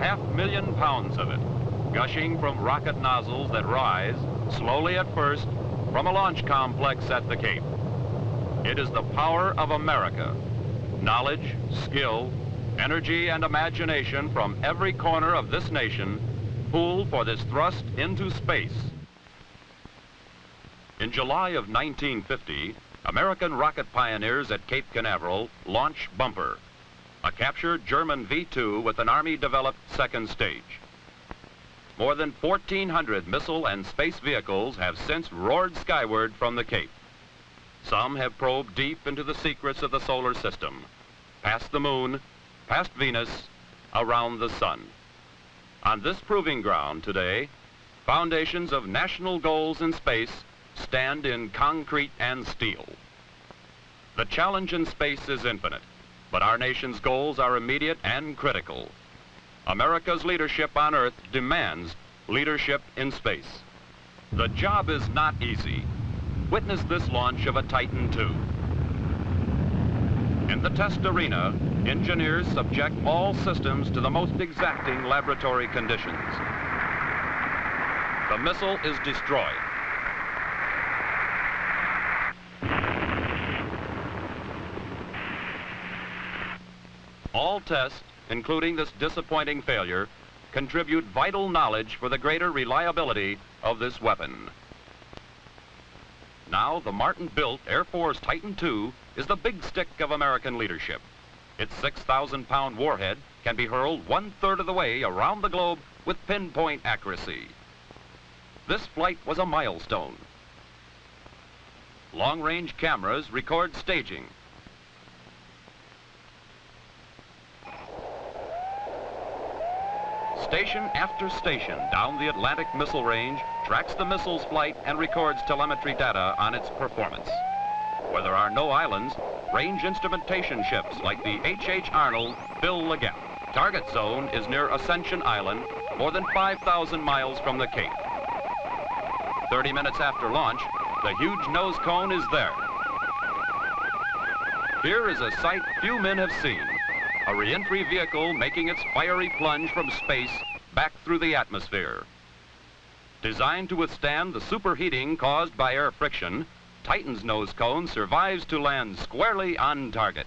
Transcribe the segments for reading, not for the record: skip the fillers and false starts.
500,000 pounds of it, gushing from rocket nozzles that rise, slowly at first, from a launch complex at the Cape. It is the power of America. Knowledge, skill, energy, and imagination from every corner of this nation pooled for this thrust into space. In July of 1950, American rocket pioneers at Cape Canaveral launched Bumper, a captured German V-2 with an Army-developed second stage. More than 1,400 missile and space vehicles have since roared skyward from the Cape. Some have probed deep into the secrets of the solar system, past the moon, past Venus, around the sun. On this proving ground today, foundations of national goals in space stand in concrete and steel. The challenge in space is infinite, but our nation's goals are immediate and critical. America's leadership on Earth demands leadership in space. The job is not easy. Witness this launch of a Titan II. In the test arena, engineers subject all systems to the most exacting laboratory conditions. The missile is destroyed. All tests, including this disappointing failure, contribute vital knowledge for the greater reliability of this weapon. Now, the Martin-built Air Force Titan II is the big stick of American leadership. Its 6,000-pound warhead can be hurled 1/3 of the way around the globe with pinpoint accuracy. This flight was a milestone. Long-range cameras record staging. Station after station down the Atlantic Missile Range tracks the missile's flight and records telemetry data on its performance. Where there are no islands, range instrumentation ships like the H.H. Arnold fill the gap. Target zone is near Ascension Island, more than 5,000 miles from the Cape. 30 minutes after launch, the huge nose cone is there. Here is a sight few men have seen. A re-entry vehicle making its fiery plunge from space back through the atmosphere. Designed to withstand the superheating caused by air friction, Titan's nose cone survives to land squarely on target.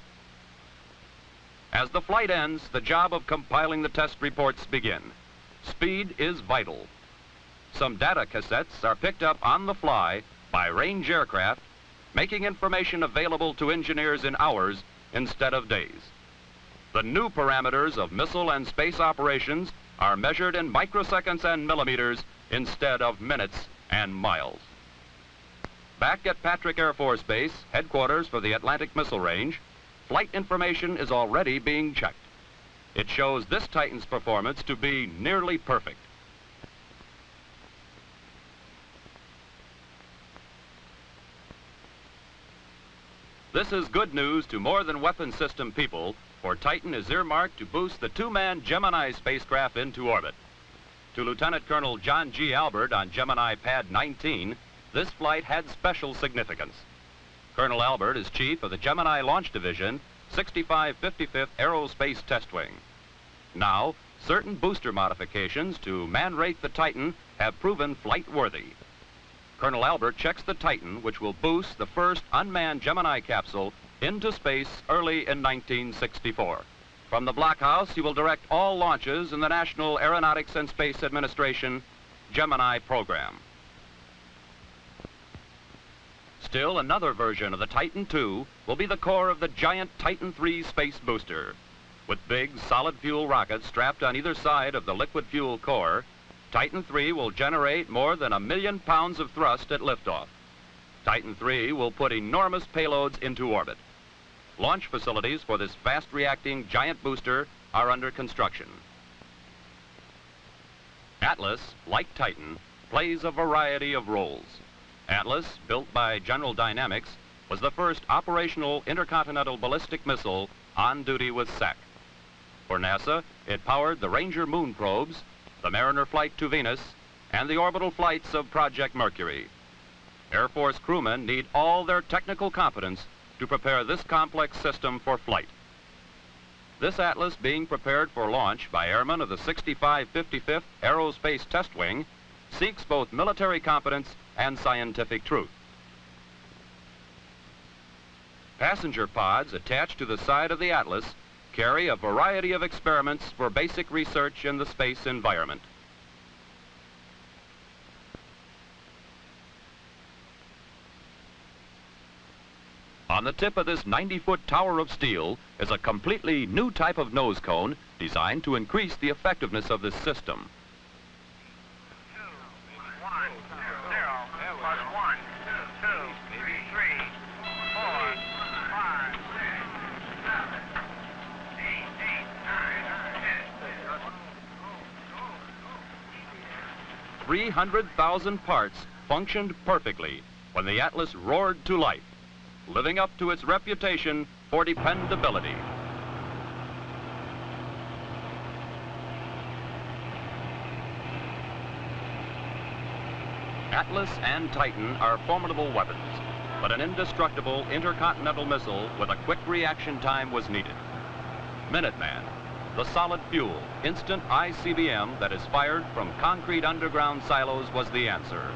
As the flight ends, the job of compiling the test reports begin. Speed is vital. Some data cassettes are picked up on the fly by range aircraft, making information available to engineers in hours instead of days. The new parameters of missile and space operations are measured in microseconds and millimeters instead of minutes and miles. Back at Patrick Air Force Base, headquarters for the Atlantic Missile Range, flight information is already being checked. It shows this Titan's performance to be nearly perfect. This is good news to more than weapon system people, for Titan is earmarked to boost the two-man Gemini spacecraft into orbit. To Lieutenant Colonel John G. Albert on Gemini Pad 19, this flight had special significance. Colonel Albert is chief of the Gemini Launch Division, 6555th Aerospace Test Wing. Now, certain booster modifications to man-rate the Titan have proven flight-worthy. Colonel Albert checks the Titan, which will boost the first unmanned Gemini capsule into space early in 1964. From the blockhouse, he will direct all launches in the National Aeronautics and Space Administration Gemini program. Still, another version of the Titan II will be the core of the giant Titan III space booster. With big, solid fuel rockets strapped on either side of the liquid fuel core, Titan III will generate more than 1 million pounds of thrust at liftoff. Titan III will put enormous payloads into orbit. Launch facilities for this fast-reacting giant booster are under construction. Atlas, like Titan, plays a variety of roles. Atlas, built by General Dynamics, was the first operational intercontinental ballistic missile on duty with SAC. For NASA, it powered the Ranger moon probes, the Mariner flight to Venus, and the orbital flights of Project Mercury. Air Force crewmen need all their technical competence to prepare this complex system for flight. This Atlas, being prepared for launch by airmen of the 6555th Aerospace Test Wing, seeks both military competence and scientific truth. Passenger pods attached to the side of the Atlas carry a variety of experiments for basic research in the space environment. On the tip of this 90-foot tower of steel is a completely new type of nose cone designed to increase the effectiveness of this system. 2, 1, 0, plus 1, 2, 3, 4, 5, 6, 7, 8, 9, 10. 300,000 parts functioned perfectly when the Atlas roared to life, living up to its reputation for dependability. Atlas and Titan are formidable weapons, but an indestructible intercontinental missile with a quick reaction time was needed. Minuteman, the solid fuel, instant ICBM that is fired from concrete underground silos, was the answer.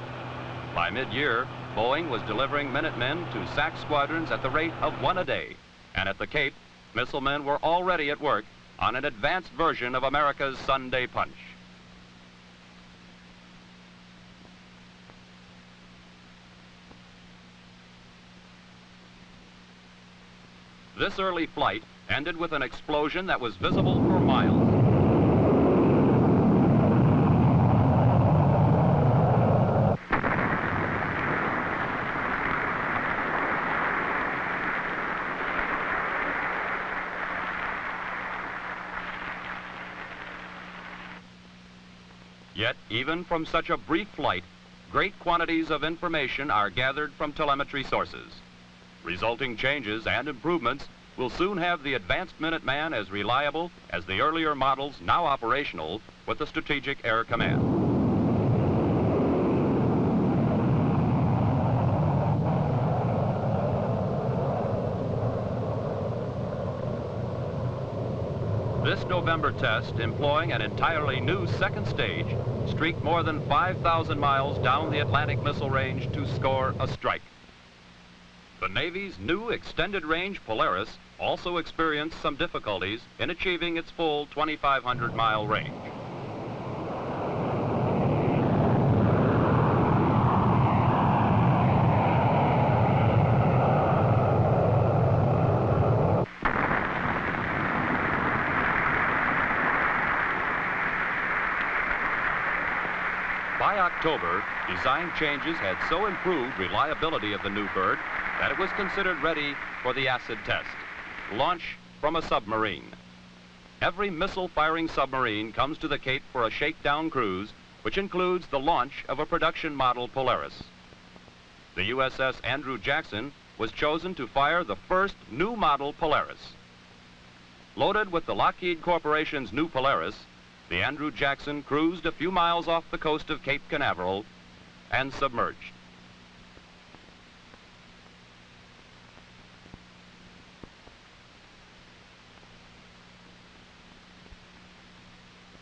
By mid-year, Boeing was delivering Minutemen to SAC squadrons at the rate of 1 a day. And at the Cape, missile men were already at work on an advanced version of America's Sunday Punch. This early flight ended with an explosion that was visible for miles. Yet, even from such a brief flight, great quantities of information are gathered from telemetry sources. Resulting changes and improvements will soon have the advanced Minuteman as reliable as the earlier models now operational with the Strategic Air Command. This November test, employing an entirely new second stage, streaked more than 5,000 miles down the Atlantic missile range to score a strike. The Navy's new extended-range Polaris also experienced some difficulties in achieving its full 2,500-mile range. By October, design changes had so improved reliability of the new bird that it was considered ready for the acid test, launch from a submarine. Every missile-firing submarine comes to the Cape for a shakedown cruise, which includes the launch of a production model Polaris. The USS Andrew Jackson was chosen to fire the first new model Polaris. Loaded with the Lockheed Corporation's new Polaris, the Andrew Jackson cruised a few miles off the coast of Cape Canaveral and submerged.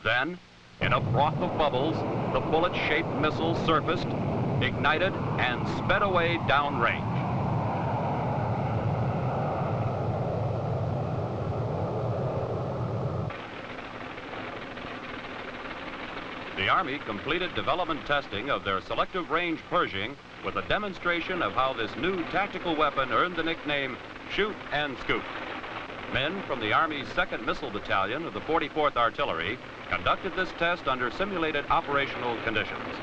Then, in a froth of bubbles, the bullet-shaped missile surfaced, ignited, and sped away downrange. The Army completed development testing of their selective range Pershing with a demonstration of how this new tactical weapon earned the nickname Shoot and Scoop. Men from the Army's 2nd Missile Battalion of the 44th Artillery conducted this test under simulated operational conditions.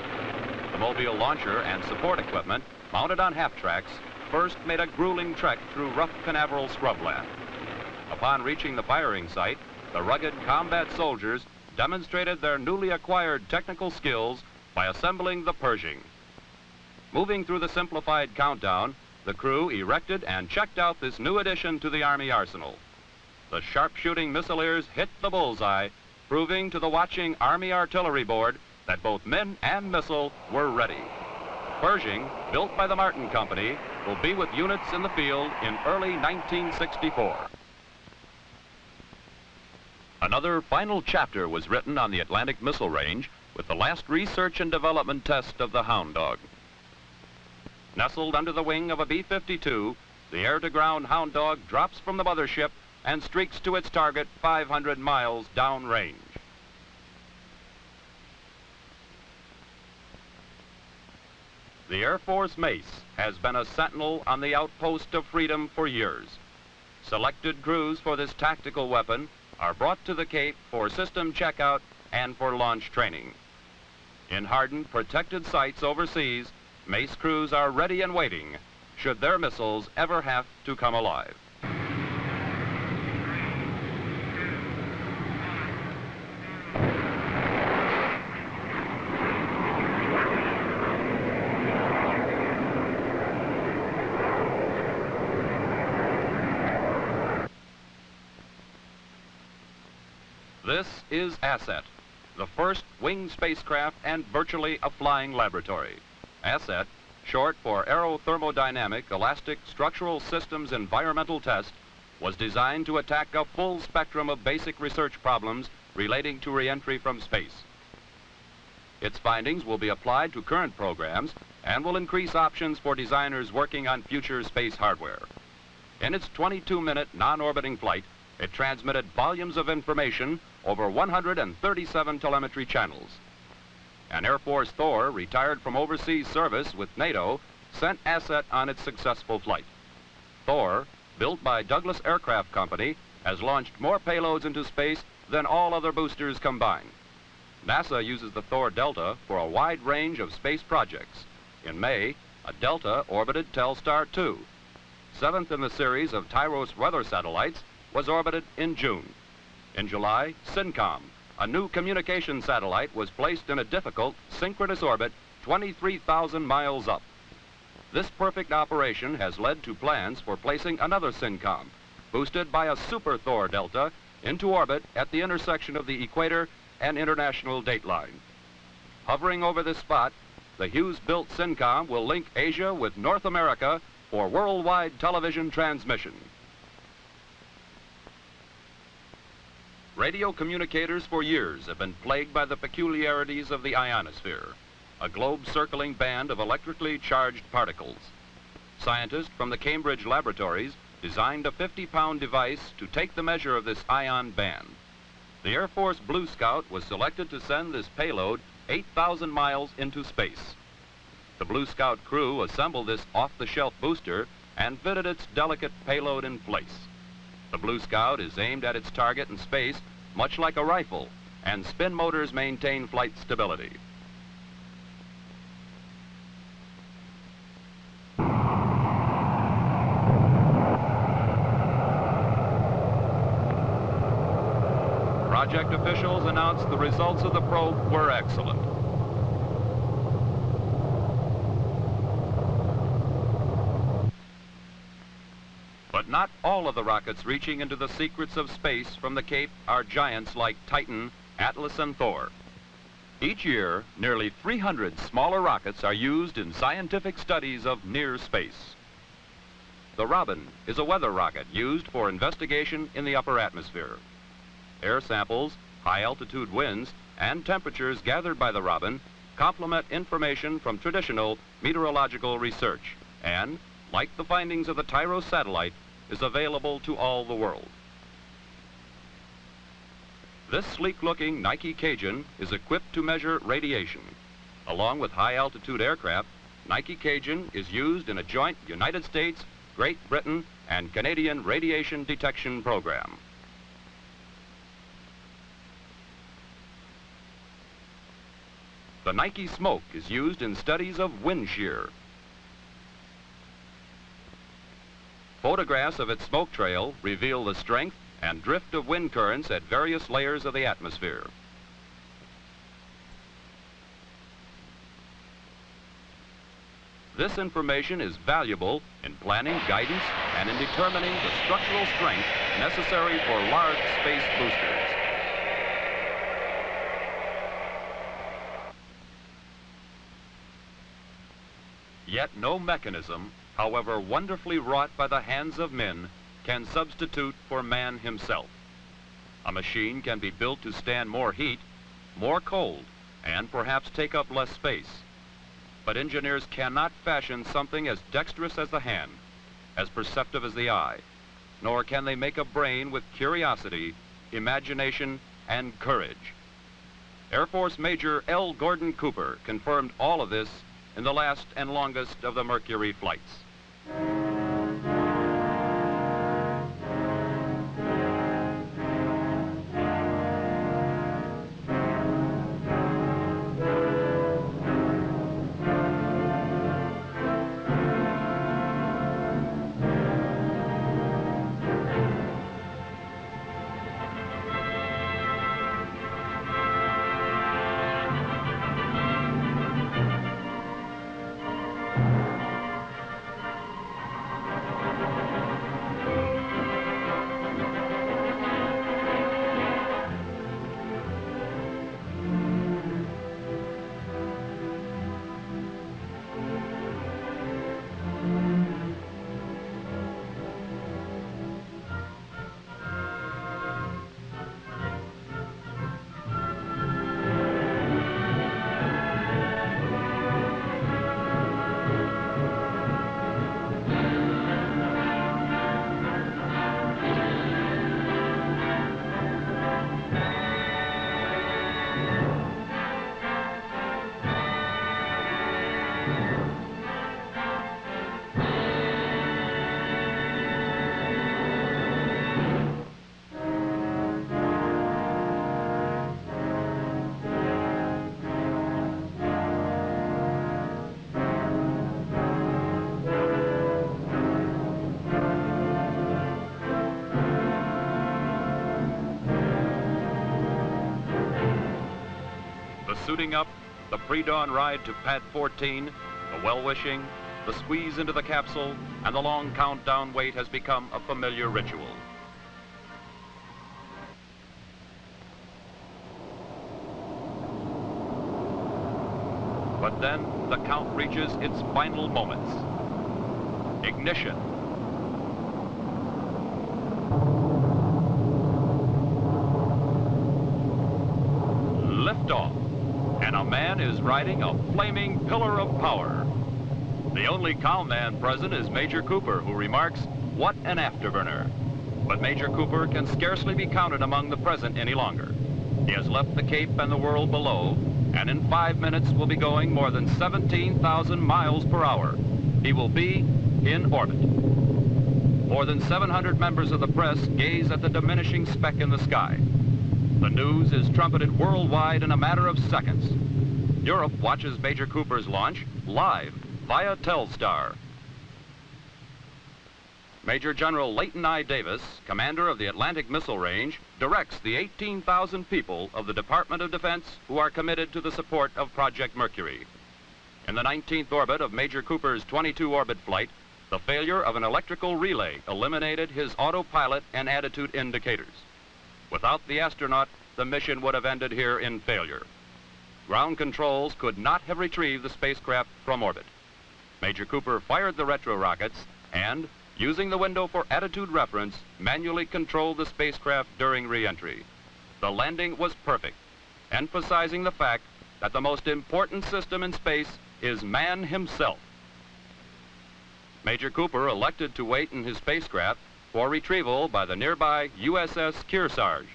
The mobile launcher and support equipment, mounted on half-tracks, first made a grueling trek through rough Canaveral scrubland. Upon reaching the firing site, the rugged combat soldiers demonstrated their newly acquired technical skills by assembling the Pershing. Moving through the simplified countdown, the crew erected and checked out this new addition to the Army arsenal. The sharpshooting missileers hit the bullseye, proving to the watching Army Artillery Board that both men and missile were ready. Pershing, built by the Martin Company, will be with units in the field in early 1964. Another final chapter was written on the Atlantic Missile Range with the last research and development test of the Hound Dog. Nestled under the wing of a B-52, the air-to-ground Hound Dog drops from the mothership and streaks to its target 500 miles downrange. The Air Force Mace has been a sentinel on the outpost of freedom for years. Selected crews for this tactical weapon are brought to the Cape for system checkout and for launch training. In hardened, protected sites overseas, Mace crews are ready and waiting should their missiles ever have to come alive. This is ASSET, the first winged spacecraft and virtually a flying laboratory. ASSET, short for Aerothermodynamic Elastic Structural Systems Environmental Test, was designed to attack a full spectrum of basic research problems relating to re-entry from space. Its findings will be applied to current programs and will increase options for designers working on future space hardware. In its 22-minute non-orbiting flight, it transmitted volumes of information over 137 telemetry channels. An Air Force Thor retired from overseas service with NATO sent ASSET on its successful flight. Thor, built by Douglas Aircraft Company, has launched more payloads into space than all other boosters combined. NASA uses the Thor Delta for a wide range of space projects. In May, a Delta orbited Telstar 2. Seventh in the series of Tyros weather satellites, was orbited in June. In July, SYNCOM, a new communication satellite, was placed in a difficult synchronous orbit 23,000 miles up. This perfect operation has led to plans for placing another SYNCOM, boosted by a Super Thor Delta, into orbit at the intersection of the equator and international dateline. Hovering over this spot, the Hughes-built SYNCOM will link Asia with North America for worldwide television transmission. Radio communicators for years have been plagued by the peculiarities of the ionosphere, a globe-circling band of electrically charged particles. Scientists from the Cambridge laboratories designed a 50-pound device to take the measure of this ion band. The Air Force Blue Scout was selected to send this payload 8,000 miles into space. The Blue Scout crew assembled this off-the-shelf booster and fitted its delicate payload in place. The Blue Scout is aimed at its target in space, much like a rifle, and spin motors maintain flight stability. Project officials announced the results of the probe were excellent. But not all of the rockets reaching into the secrets of space from the Cape are giants like Titan, Atlas, and Thor. Each year, nearly 300 smaller rockets are used in scientific studies of near space. The Robin is a weather rocket used for investigation in the upper atmosphere. Air samples, high-altitude winds, and temperatures gathered by the Robin complement information from traditional meteorological research and, like the findings of the Tyros satellite, is available to all the world. This sleek-looking Nike Cajun is equipped to measure radiation. Along with high-altitude aircraft, Nike Cajun is used in a joint United States, Great Britain, and Canadian radiation detection program. The Nike Smoke is used in studies of wind shear. Photographs of its smoke trail reveal the strength and drift of wind currents at various layers of the atmosphere. This information is valuable in planning guidance and in determining the structural strength necessary for large space boosters. Yet no mechanism, however wonderfully wrought by the hands of men, can substitute for man himself. A machine can be built to stand more heat, more cold, and perhaps take up less space. But engineers cannot fashion something as dexterous as the hand, as perceptive as the eye, nor can they make a brain with curiosity, imagination, and courage. Air Force Major L. Gordo Cooper confirmed all of this in the last and longest of the Mercury flights. The suiting up, the pre-dawn ride to Pad 14, the well-wishing, the squeeze into the capsule, and the long countdown wait has become a familiar ritual. But then the count reaches its final moments. Ignition. Liftoff. And a man is riding a flaming pillar of power. The only calm man present is Major Cooper, who remarks, "What an afterburner." But Major Cooper can scarcely be counted among the present any longer. He has left the Cape and the world below, and in 5 minutes will be going more than 17,000 miles per hour. He will be in orbit. More than 700 members of the press gaze at the diminishing speck in the sky. The news is trumpeted worldwide in a matter of seconds. Europe watches Major Cooper's launch live via Telstar. Major General Leighton I. Davis, commander of the Atlantic Missile Range, directs the 18,000 people of the Department of Defense who are committed to the support of Project Mercury. In the 19th orbit of Major Cooper's 22-orbit flight, the failure of an electrical relay eliminated his autopilot and attitude indicators. Without the astronaut, the mission would have ended here in failure. Ground controls could not have retrieved the spacecraft from orbit. Major Cooper fired the retro rockets and, using the window for attitude reference, manually controlled the spacecraft during re-entry. The landing was perfect, emphasizing the fact that the most important system in space is man himself. Major Cooper elected to wait in his spacecraft for retrieval by the nearby USS Kearsarge.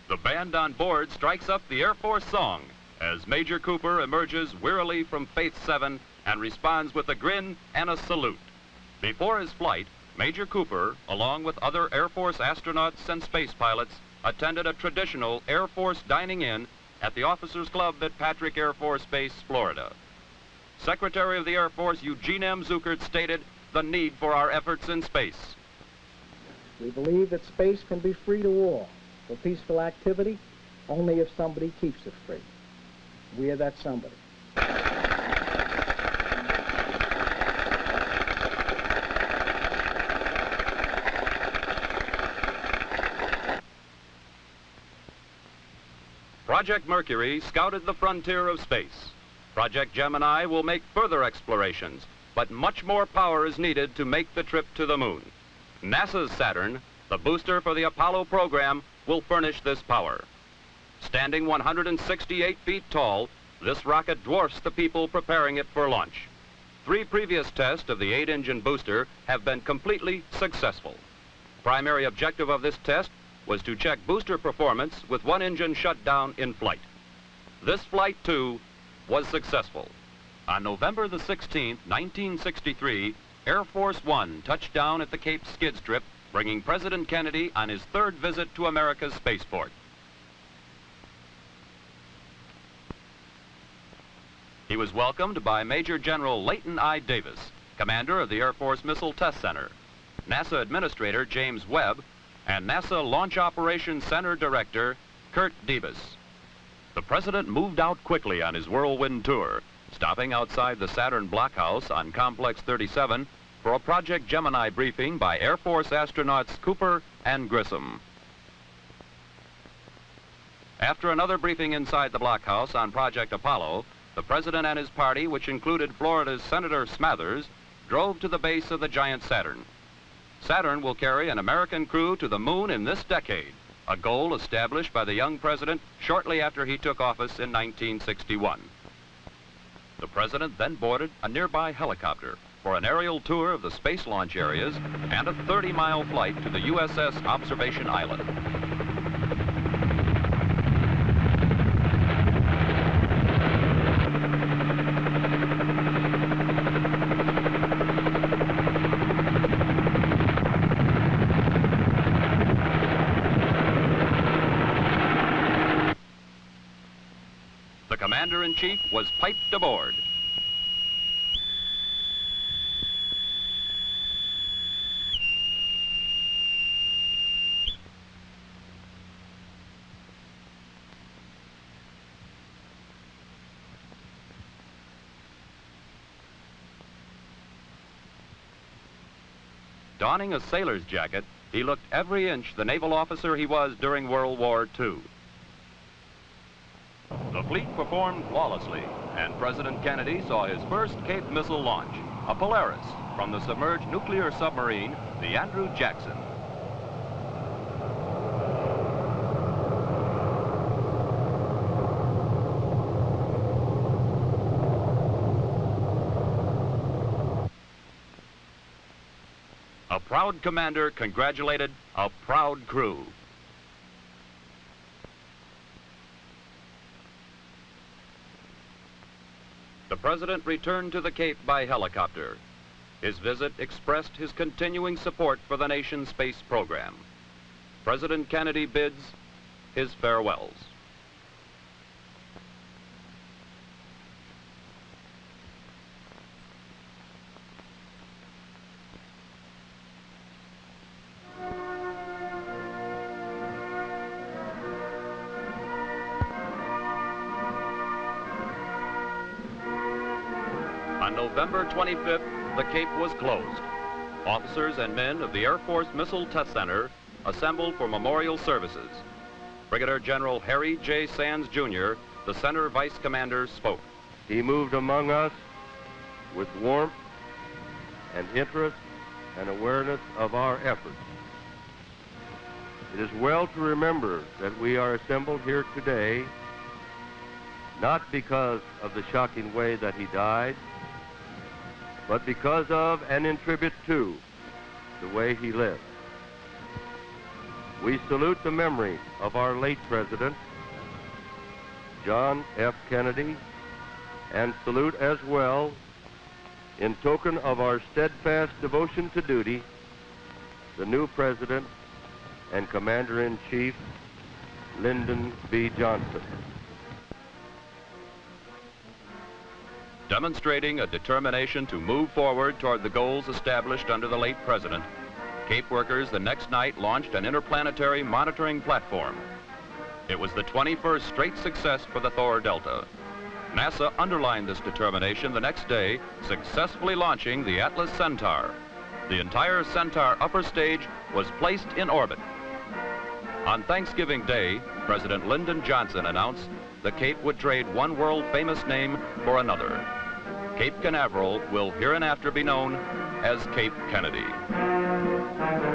The band on board strikes up the Air Force song as Major Cooper emerges wearily from Faith 7 and responds with a grin and a salute. Before his flight, Major Cooper, along with other Air Force astronauts and space pilots, attended a traditional Air Force dining in at the Officers Club at Patrick Air Force Base, Florida. Secretary of the Air Force Eugene M. Zuckert stated the need for our efforts in space. We believe that space can be free to all for peaceful activity only if somebody keeps it free. We are that somebody. Project Mercury scouted the frontier of space. Project Gemini will make further explorations, but much more power is needed to make the trip to the moon. NASA's Saturn, the booster for the Apollo program, will furnish this power. Standing 168 feet tall, this rocket dwarfs the people preparing it for launch. 3 previous tests of the 8-engine booster have been completely successful. Primary objective of this test was to check booster performance with one engine shut down in flight. This flight, too, was successful. On November the 16th, 1963, Air Force One touched down at the Cape skid strip, bringing President Kennedy on his 3rd visit to America's spaceport. He was welcomed by Major General Leighton I. Davis, commander of the Air Force Missile Test Center, NASA Administrator James Webb, and NASA Launch Operations Center Director Kurt Debus. The President moved out quickly on his whirlwind tour, stopping outside the Saturn blockhouse on Complex 37 for a Project Gemini briefing by Air Force astronauts Cooper and Grissom. After another briefing inside the blockhouse on Project Apollo, the President and his party, which included Florida's Senator Smathers, drove to the base of the giant Saturn. Saturn will carry an American crew to the moon in this decade, a goal established by the young President shortly after he took office in 1961. The President then boarded a nearby helicopter for an aerial tour of the space launch areas and a 30-mile flight to the USS Observation Island. The Commander-in-Chief was piped aboard. Donning a sailor's jacket, he looked every inch the naval officer he was during World War II. The fleet performed flawlessly, and President Kennedy saw his first Cape missile launch, a Polaris, from the submerged nuclear submarine, the Andrew Jackson. A proud commander congratulated a proud crew. The President returned to the Cape by helicopter. His visit expressed his continuing support for the nation's space program. President Kennedy bids his farewells. On November 25th, the Cape was closed. Officers and men of the Air Force Missile Test Center assembled for memorial services. Brigadier General Harry J. Sands, Jr., the center vice commander, spoke. He moved among us with warmth and interest and awareness of our efforts. It is well to remember that we are assembled here today not because of the shocking way that he died, but because of and in tribute to the way he lived. We salute the memory of our late President, John F. Kennedy, and salute as well, in token of our steadfast devotion to duty, the new President and Commander-in-Chief, Lyndon B. Johnson. Demonstrating a determination to move forward toward the goals established under the late President, Cape workers the next night launched an interplanetary monitoring platform. It was the 21st straight success for the Thor Delta. NASA underlined this determination the next day, successfully launching the Atlas Centaur. The entire Centaur upper stage was placed in orbit. On Thanksgiving Day, President Lyndon Johnson announced the Cape would trade one world-famous name for another. Cape Canaveral will hereinafter be known as Cape Kennedy.